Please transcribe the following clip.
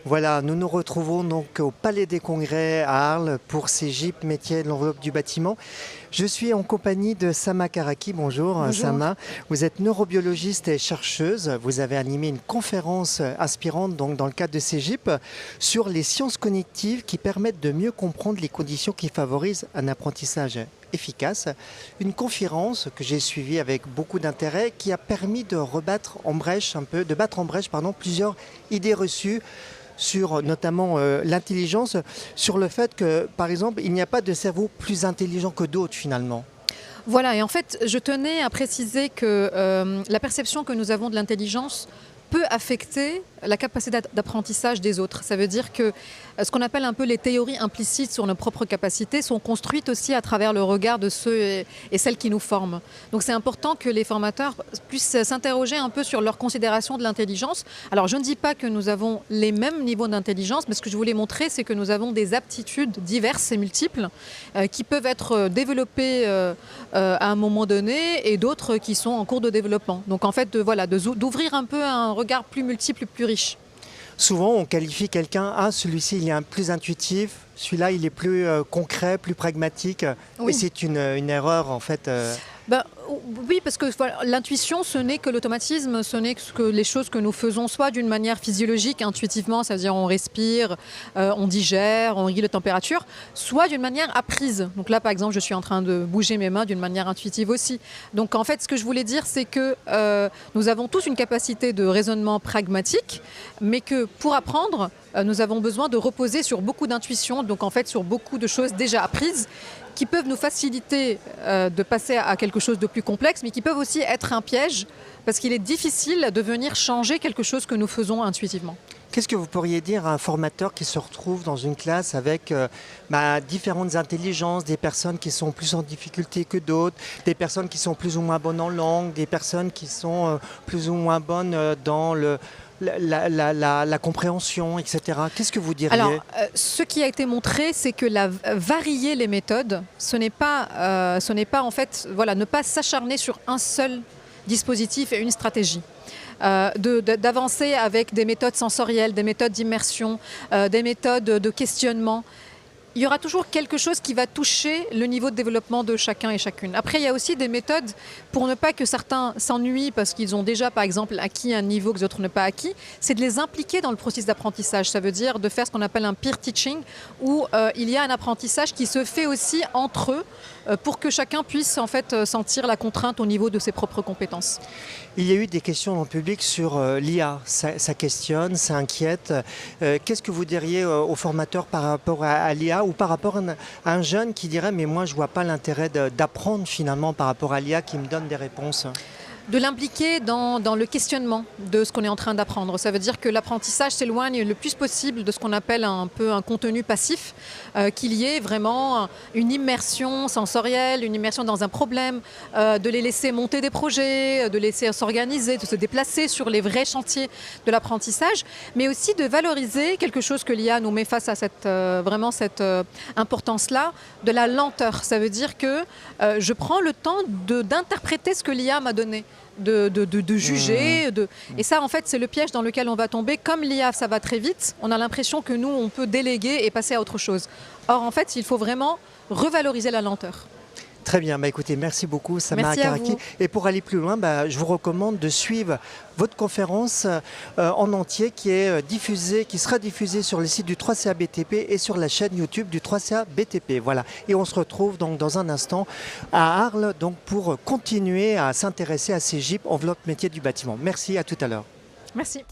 Voilà, nous nous retrouvons donc au Palais des Congrès à Arles pour CEGIP métier de l'enveloppe du bâtiment. Je suis en compagnie de Sama Karaki. Bonjour, Bonjour. Sama. Vous êtes neurobiologiste et chercheuse. Vous avez animé une conférence inspirante donc, dans le cadre de CEGIP sur les sciences cognitives qui permettent de mieux comprendre les conditions qui favorisent un apprentissage efficace. Une conférence que j'ai suivie avec beaucoup d'intérêt qui a permis de battre en brèche plusieurs idées reçues sur notamment l'intelligence, sur le fait que, par exemple, il n'y a pas de cerveau plus intelligent que d'autres finalement. Voilà, et en fait, je tenais à préciser que la perception que nous avons de l'intelligence peut affecter la capacité d'apprentissage des autres. Ça veut dire que ce qu'on appelle un peu les théories implicites sur nos propres capacités sont construites aussi à travers le regard de ceux et celles qui nous forment. Donc c'est important que les formateurs puissent s'interroger un peu sur leur considération de l'intelligence. Alors je ne dis pas que nous avons les mêmes niveaux d'intelligence, mais ce que je voulais montrer, c'est que nous avons des aptitudes diverses et multiples qui peuvent être développées à un moment donné et d'autres qui sont en cours de développement. Donc en fait, d'ouvrir un peu un regard plus multiple, plus riche. Souvent, on qualifie quelqu'un, celui-ci il est plus intuitif, celui-là il est plus concret, plus pragmatique. Oui. Et c'est une erreur en fait. Oui, parce que l'intuition, ce n'est que l'automatisme, ce n'est que les choses que nous faisons soit d'une manière physiologique, intuitivement, c'est-à-dire on respire, on digère, on règle la température, soit d'une manière apprise. Donc là, par exemple, je suis en train de bouger mes mains d'une manière intuitive aussi. Donc en fait, ce que je voulais dire, c'est que nous avons tous une capacité de raisonnement pragmatique, mais que pour apprendre, nous avons besoin de reposer sur beaucoup d'intuition, donc en fait sur beaucoup de choses déjà apprises, qui peuvent nous faciliter de passer à quelque chose de plus complexe, mais qui peuvent aussi être un piège, parce qu'il est difficile de venir changer quelque chose que nous faisons intuitivement. Qu'est-ce que vous pourriez dire à un formateur qui se retrouve dans une classe avec différentes intelligences, des personnes qui sont plus en difficulté que d'autres, des personnes qui sont plus ou moins bonnes en langue, des personnes qui sont plus ou moins bonnes dans la compréhension, etc. Qu'est-ce que vous diriez? Alors, ce qui a été montré, c'est que varier les méthodes, ce n'est pas en fait, ne pas s'acharner sur un seul dispositif et une stratégie. D'avancer avec des méthodes sensorielles, des méthodes d'immersion, des méthodes de questionnement. Il y aura toujours quelque chose qui va toucher le niveau de développement de chacun et chacune. Après, il y a aussi des méthodes pour ne pas que certains s'ennuient parce qu'ils ont déjà, par exemple, acquis un niveau que les autres n'ont pas acquis. C'est de les impliquer dans le processus d'apprentissage. Ça veut dire de faire ce qu'on appelle un peer teaching, où il y a un apprentissage qui se fait aussi entre eux pour que chacun puisse en fait sentir la contrainte au niveau de ses propres compétences. Il y a eu des questions dans le public sur l'IA. Ça questionne, ça inquiète. Qu'est-ce que vous diriez aux formateurs par rapport à l'IA ou par rapport à un jeune qui dirait « mais moi je ne vois pas l'intérêt d'apprendre finalement par rapport à l'IA qui me donne des réponses ». De l'impliquer dans le questionnement de ce qu'on est en train d'apprendre. Ça veut dire que l'apprentissage s'éloigne le plus possible de ce qu'on appelle un peu un contenu passif, qu'il y ait vraiment une immersion sensorielle, une immersion dans un problème, de les laisser monter des projets, de les laisser s'organiser, de se déplacer sur les vrais chantiers de l'apprentissage, mais aussi de valoriser quelque chose que l'IA nous met face à cette importance-là, de la lenteur. Ça veut dire que je prends le temps d'interpréter ce que l'IA m'a donné. De juger. Et ça, en fait, c'est le piège dans lequel on va tomber. Comme l'IA, ça va très vite, on a l'impression que nous, on peut déléguer et passer à autre chose. Or, en fait, il faut vraiment revaloriser la lenteur. Très bien, écoutez, merci beaucoup Sama Karaki. Et pour aller plus loin, je vous recommande de suivre votre conférence en entier qui sera diffusée sur le site du 3CA BTP et sur la chaîne YouTube du 3CA BTP. Voilà. Et on se retrouve donc dans un instant à Arles donc, pour continuer à s'intéresser à CEGIP, enveloppe métier du bâtiment. Merci, à tout à l'heure. Merci.